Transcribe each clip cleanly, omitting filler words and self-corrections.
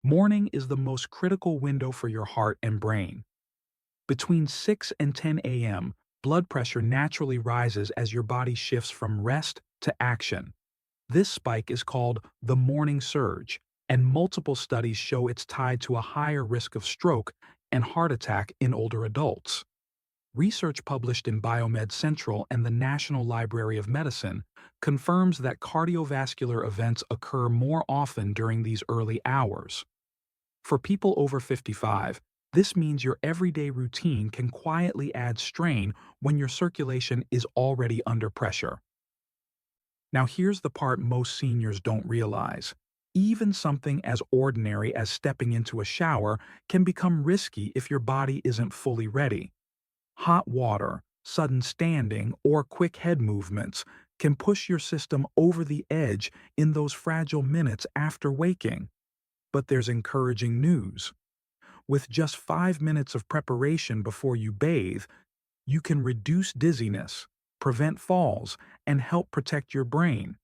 Morning is the most critical window for your heart and brain. Between 6 and 10 a.m., blood pressure naturally rises as your body shifts from rest to action. This spike is called the morning surge, and multiple studies show it's tied to a higher risk of stroke and heart attack in older adults. Research published in Biomed Central and the National Library of Medicine confirms that cardiovascular events occur more often during these early hours. For people over 55, this means your everyday routine can quietly add strain when your circulation is already under pressure. Now, here's the part most seniors don't realize. Even something as ordinary as stepping into a shower can become risky if your body isn't fully ready. Hot water, sudden standing, or quick head movements can push your system over the edge in those fragile minutes after waking. But there's encouraging news. With just 5 minutes of preparation before you bathe, you can reduce dizziness, prevent falls, and help protect your brain.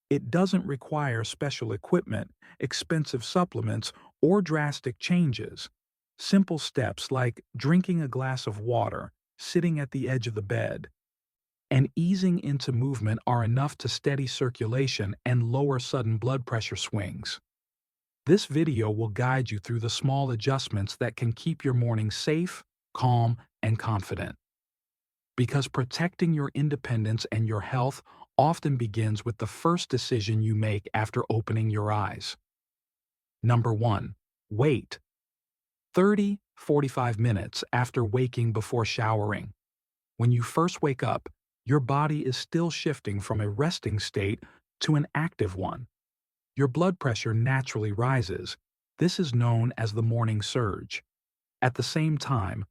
It doesn't require special equipment, expensive supplements, or drastic changes. Simple steps like drinking a glass of water, sitting at the edge of the bed, and easing into movement are enough to steady circulation and lower sudden blood pressure swings. This video will guide you through the small adjustments that can keep your morning safe, calm, and confident. Because protecting your independence and your health often begins with the first decision you make after opening your eyes. Number 1. Wait 30-45 minutes after waking before showering. When you first wake up, your body is still shifting from a resting state to an active one. Your blood pressure naturally rises. This is known as the morning surge. At the same time,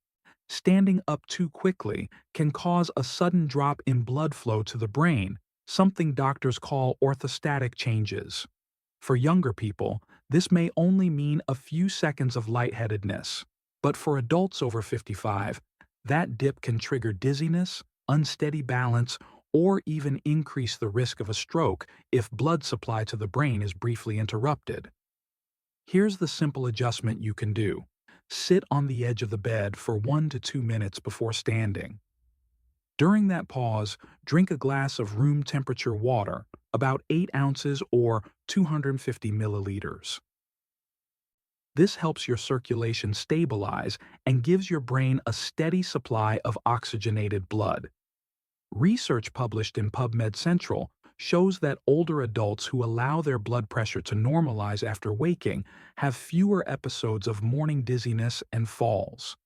standing up too quickly can cause a sudden drop in blood flow to the brain, something doctors call orthostatic changes. For younger people, this may only mean a few seconds of lightheadedness. But for adults over 55, that dip can trigger dizziness, unsteady balance, or even increase the risk of a stroke if blood supply to the brain is briefly interrupted. Here's the simple adjustment you can do. Sit on the edge of the bed for 1 to 2 minutes before standing. During that pause, drink a glass of room temperature water, about 8 ounces or 250 milliliters. This helps your circulation stabilize and gives your brain a steady supply of oxygenated blood. Research published in PubMed Central shows that older adults who allow their blood pressure to normalize after waking have fewer episodes of morning dizziness and falls.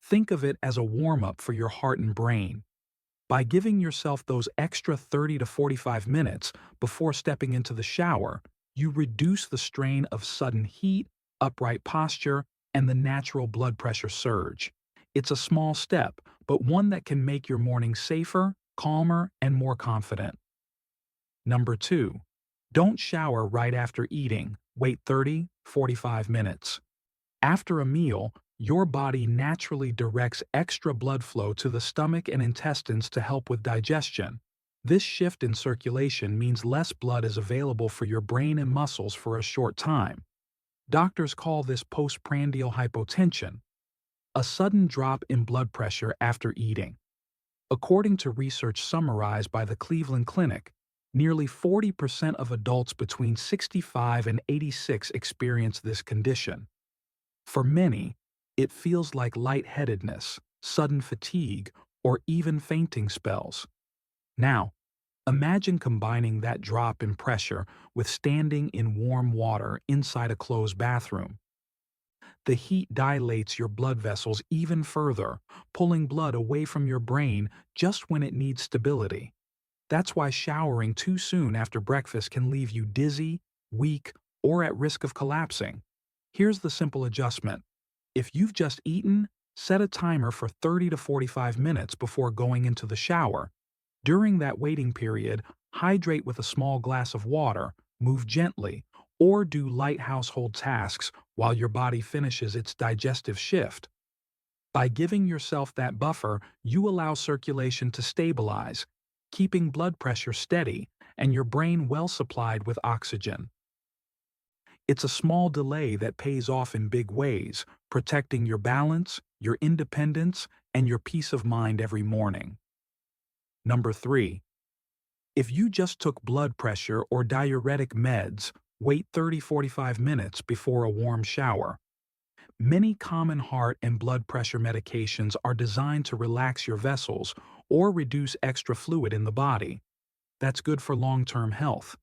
Think of it as a warm-up for your heart and brain. By giving yourself those extra 30 to 45 minutes before stepping into the shower, you reduce the strain of sudden heat, upright posture, and the natural blood pressure surge. It's a small step, but one that can make your morning safer, calmer, and more confident. Number 2. Don't shower right after eating. Wait 30-45 minutes. After a meal, your body naturally directs extra blood flow to the stomach and intestines to help with digestion. This shift in circulation means less blood is available for your brain and muscles for a short time. Doctors call this postprandial hypotension, a sudden drop in blood pressure after eating. According to research summarized by the Cleveland Clinic, nearly 40% of adults between 65 and 86 experience this condition. For many, it feels like lightheadedness, sudden fatigue, or even fainting spells. Now, imagine combining that drop in pressure with standing in warm water inside a closed bathroom. The heat dilates your blood vessels even further, pulling blood away from your brain just when it needs stability. That's why showering too soon after breakfast can leave you dizzy, weak, or at risk of collapsing. Here's the simple adjustment. If you've just eaten, set a timer for 30 to 45 minutes before going into the shower. During that waiting period, hydrate with a small glass of water, move gently, or do light household tasks while your body finishes its digestive shift. By giving yourself that buffer, you allow circulation to stabilize, keeping blood pressure steady and your brain well supplied with oxygen. It's a small delay that pays off in big ways, protecting your balance, your independence, and your peace of mind every morning. Number 3. If you just took blood pressure or diuretic meds, wait 30-45 minutes before a warm shower. Many common heart and blood pressure medications are designed to relax your vessels or reduce extra fluid in the body. That's good for long-term health.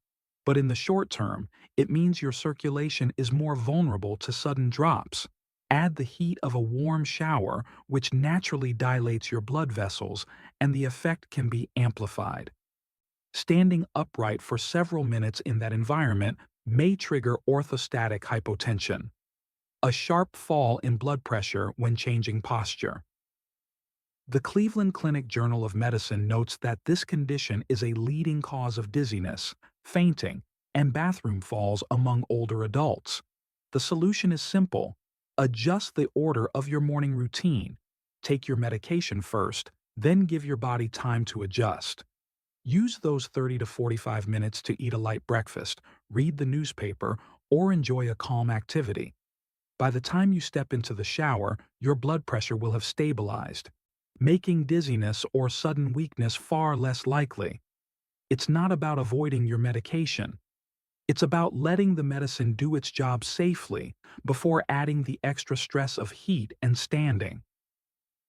But in the short term, it means your circulation is more vulnerable to sudden drops. Add the heat of a warm shower, which naturally dilates your blood vessels, and the effect can be amplified. Standing upright for several minutes in that environment may trigger orthostatic hypotension, a sharp fall in blood pressure when changing posture. The Cleveland Clinic Journal of Medicine notes that this condition is a leading cause of dizziness, fainting, and bathroom falls among older adults. The solution is simple. Adjust the order of your morning routine. Take your medication first, then give your body time to adjust. Use those 30 to 45 minutes to eat a light breakfast, read the newspaper, or enjoy a calm activity. By the time you step into the shower, your blood pressure will have stabilized, making dizziness or sudden weakness far less likely. It's not about avoiding your medication. It's about letting the medicine do its job safely before adding the extra stress of heat and standing.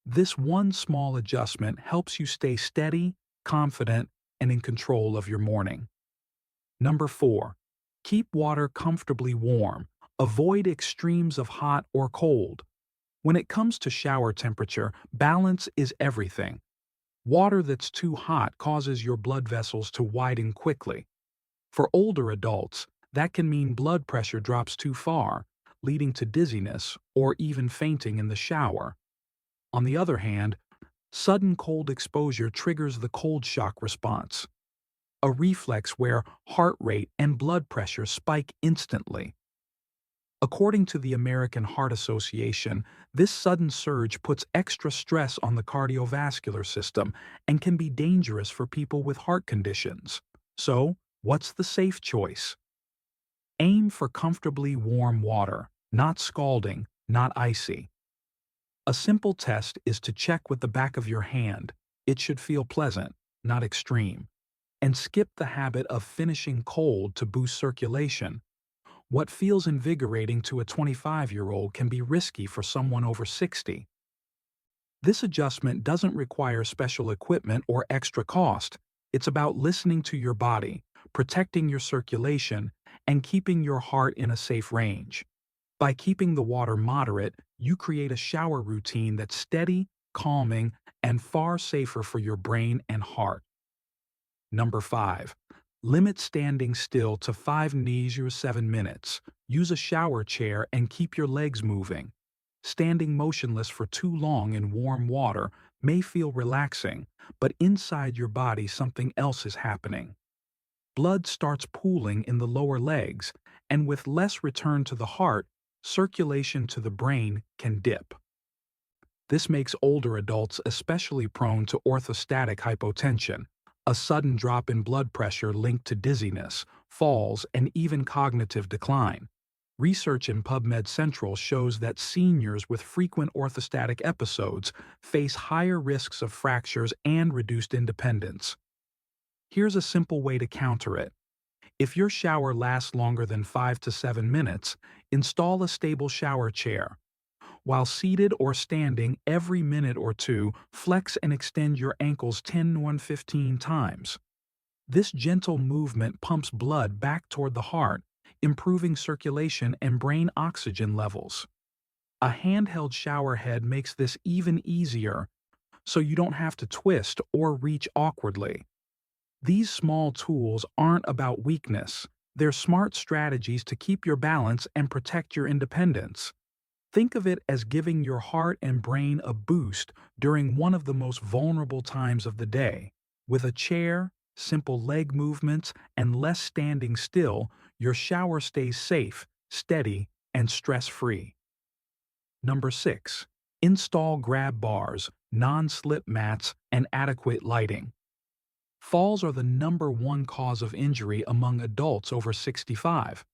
This one small adjustment helps you stay steady, confident, and in control of your morning. Number 4. Keep water comfortably warm. Avoid extremes of hot or cold. When it comes to shower temperature, balance is everything. Water that's too hot causes your blood vessels to widen quickly. For older adults, that can mean blood pressure drops too far, leading to dizziness or even fainting in the shower. On the other hand, sudden cold exposure triggers the cold shock response, a reflex where heart rate and blood pressure spike instantly. According to the American Heart Association, this sudden surge puts extra stress on the cardiovascular system and can be dangerous for people with heart conditions. So, what's the safe choice? Aim for comfortably warm water, not scalding, not icy. A simple test is to check with the back of your hand. It should feel pleasant, not extreme. And skip the habit of finishing cold to boost circulation. What feels invigorating to a 25-year-old can be risky for someone over 60. This adjustment doesn't require special equipment or extra cost. It's about listening to your body, protecting your circulation, and keeping your heart in a safe range. By keeping the water moderate, you create a shower routine that's steady, calming, and far safer for your brain and heart. Number 5. Limit standing still to 5 knees or 7 minutes. Use a shower chair and keep your legs moving. Standing motionless for too long in warm water may feel relaxing, but inside your body something else is happening. Blood starts pooling in the lower legs, and with less return to the heart, circulation to the brain can dip. This makes older adults especially prone to orthostatic hypotension, a sudden drop in blood pressure linked to dizziness, falls, and even cognitive decline. Research in PubMed Central shows that seniors with frequent orthostatic episodes face higher risks of fractures and reduced independence. Here's a simple way to counter it. If your shower lasts longer than 5 to 7 minutes, install a stable shower chair. While seated or standing, every minute or two, flex and extend your ankles 10 to 15 times. This gentle movement pumps blood back toward the heart, improving circulation and brain oxygen levels. A handheld shower head makes this even easier, so you don't have to twist or reach awkwardly. These small tools aren't about weakness. They're smart strategies to keep your balance and protect your independence. Think of it as giving your heart and brain a boost during one of the most vulnerable times of the day. With a chair, simple leg movements, and less standing still, your shower stays safe, steady, and stress-free. Number 6. Install grab bars, non-slip mats, and adequate lighting. Falls are the number one cause of injury among adults over 65.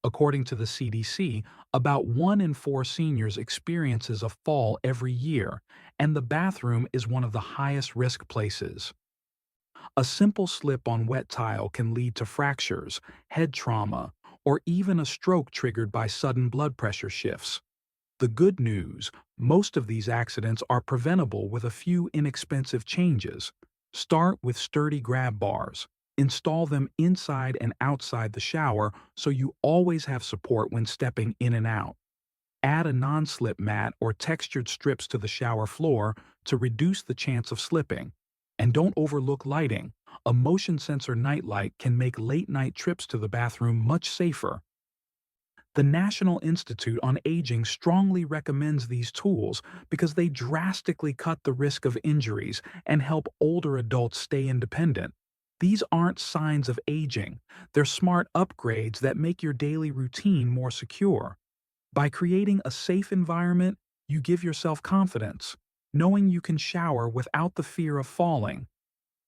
According to the CDC, about 1 in 4 seniors experiences a fall every year, and the bathroom is one of the highest risk places. A simple slip on wet tile can lead to fractures, head trauma, or even a stroke triggered by sudden blood pressure shifts. The good news, most of these accidents are preventable with a few inexpensive changes. Start with sturdy grab bars. Install them inside and outside the shower so you always have support when stepping in and out. Add a non-slip mat or textured strips to the shower floor to reduce the chance of slipping. And don't overlook lighting. A motion sensor nightlight can make late-night trips to the bathroom much safer. The National Institute on Aging strongly recommends these tools because they drastically cut the risk of injuries and help older adults stay independent. These aren't signs of aging, they're smart upgrades that make your daily routine more secure. By creating a safe environment, you give yourself confidence, knowing you can shower without the fear of falling.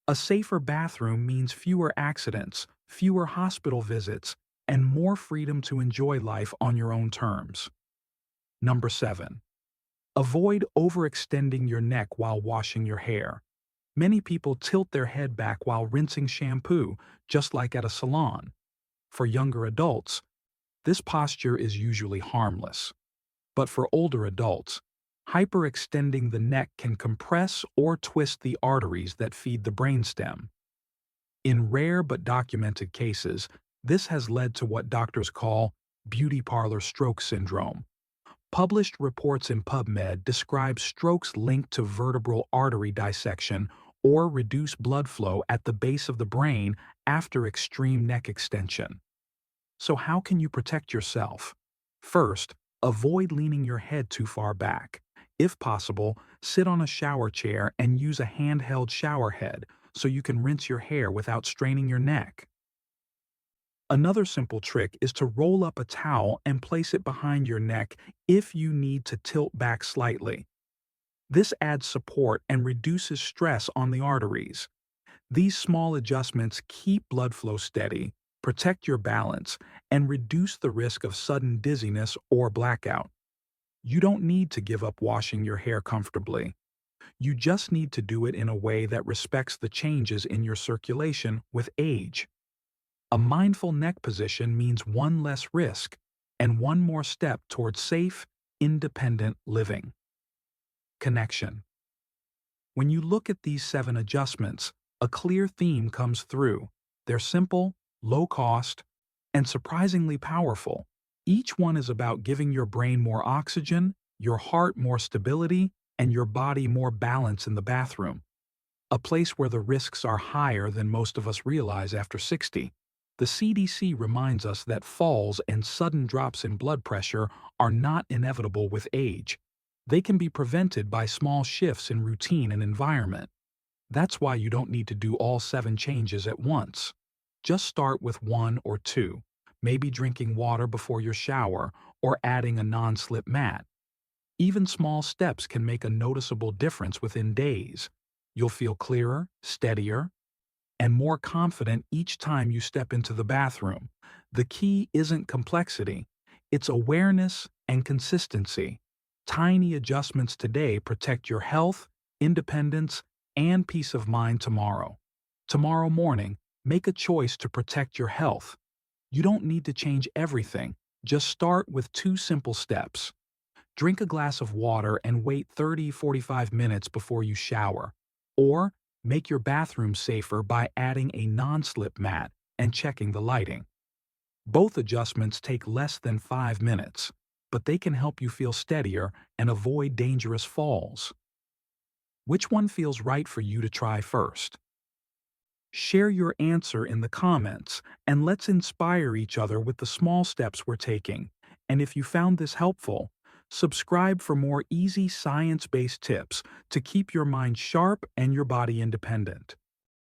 A safer bathroom means fewer accidents, fewer hospital visits, and more freedom to enjoy life on your own terms. Number 7. Avoid overextending your neck while washing your hair. Many people tilt their head back while rinsing shampoo, just like at a salon. For younger adults, this posture is usually harmless. But for older adults, hyperextending the neck can compress or twist the arteries that feed the brainstem. In rare but documented cases, this has led to what doctors call beauty parlor stroke syndrome. Published reports in PubMed describe strokes linked to vertebral artery dissection or reduced blood flow at the base of the brain after extreme neck extension. So how can you protect yourself? First, avoid leaning your head too far back. If possible, sit on a shower chair and use a handheld shower head so you can rinse your hair without straining your neck. Another simple trick is to roll up a towel and place it behind your neck if you need to tilt back slightly. This adds support and reduces stress on the arteries. These small adjustments keep blood flow steady, protect your balance, and reduce the risk of sudden dizziness or blackout. You don't need to give up washing your hair comfortably. You just need to do it in a way that respects the changes in your circulation with age. A mindful neck position means one less risk and one more step towards safe, independent living. Connection. When you look at these 7 adjustments, a clear theme comes through. They're simple, low cost, and surprisingly powerful. Each one is about giving your brain more oxygen, your heart more stability, and your body more balance in the bathroom. A place where the risks are higher than most of us realize after 60. The CDC reminds us that falls and sudden drops in blood pressure are not inevitable with age. They can be prevented by small shifts in routine and environment. That's why you don't need to do all 7 changes at once. Just start with 1 or 2, maybe drinking water before your shower or adding a non-slip mat. Even small steps can make a noticeable difference within days. You'll feel clearer, steadier, and more confident each time you step into the bathroom. The key isn't complexity, it's awareness and consistency. Tiny adjustments today protect your health, independence, and peace of mind tomorrow. Tomorrow morning, make a choice to protect your health. You don't need to change everything, just start with 2 simple steps. Drink a glass of water and wait 30-45 minutes before you shower. Or, make your bathroom safer by adding a non-slip mat and checking the lighting. Both adjustments take less than 5 minutes, but they can help you feel steadier and avoid dangerous falls. Which one feels right for you to try first? Share your answer in the comments, and let's inspire each other with the small steps we're taking. And if you found this helpful, subscribe for more easy science-based tips to keep your mind sharp and your body independent.